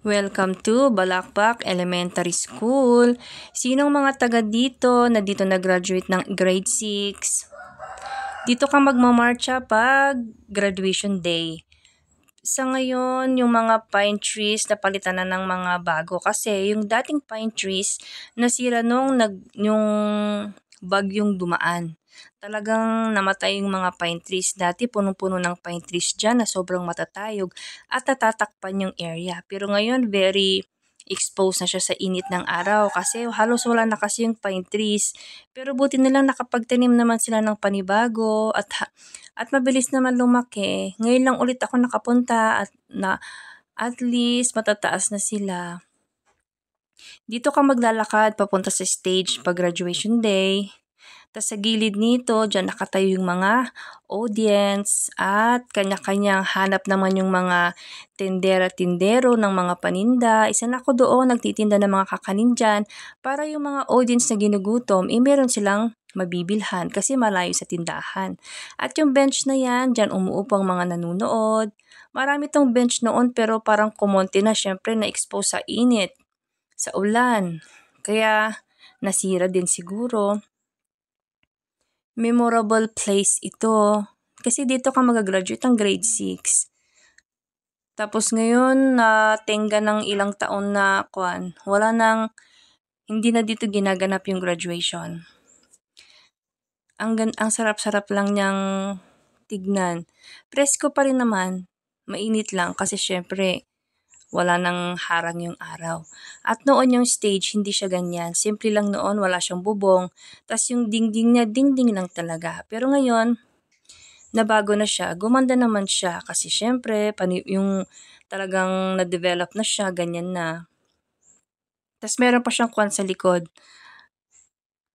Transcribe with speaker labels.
Speaker 1: Welcome to Balakbak Elementary School. Sinong mga taga dito na dito nag-graduate ng grade 6? Dito ka magmamarcha pag graduation day. Sa ngayon, yung mga pine trees napalitan na ng mga bago kasi yung dating pine trees nasira yung bagyong dumaan. Talagang namatay yung mga pine trees. Dati punong-puno ng pine trees dyan na sobrang matatayog at natatakpan yung area. Pero ngayon, very exposed na siya sa init ng araw kasi halos wala na kasi yung pine trees. Pero buti nilang nakapagtanim naman sila ng panibago at mabilis naman lumaki. Ngayon lang ulit ako nakapunta at least matataas na sila. Dito ka maglalakad papunta sa stage pag graduation day. Tas sa gilid nito, diyan nakatayo yung mga audience at kanya-kanyang hanap naman yung mga tindera-tindero ng mga paninda. Isa na ako doon, nagtitinda ng mga kakanin dyan para yung mga audience na ginugutom, meron silang mabibilhan kasi malayo sa tindahan. At yung bench na yan, dyan umuupo ang mga nanunood. Marami tong bench noon pero parang kumonti na, syempre na-expose sa init, sa ulan. Kaya nasira din siguro. Memorable place ito. Kasi dito ka mag-graduate ng grade 6. Tapos ngayon, natingga ng ilang taon na hindi na dito ginaganap yung graduation. Ang sarap-sarap lang niyang tignan. Presko pa rin naman. Mainit lang kasi syempre, wala nang harang yung araw. At noon yung stage, hindi siya ganyan. Simple lang noon, wala siyang bubong. Tas yung dingding niya, dingding lang talaga. Pero ngayon, nabago na siya. Gumanda naman siya kasi syempre, yung talagang na-develop na siya, ganyan na. Tas meron pa siyang kwan sa likod.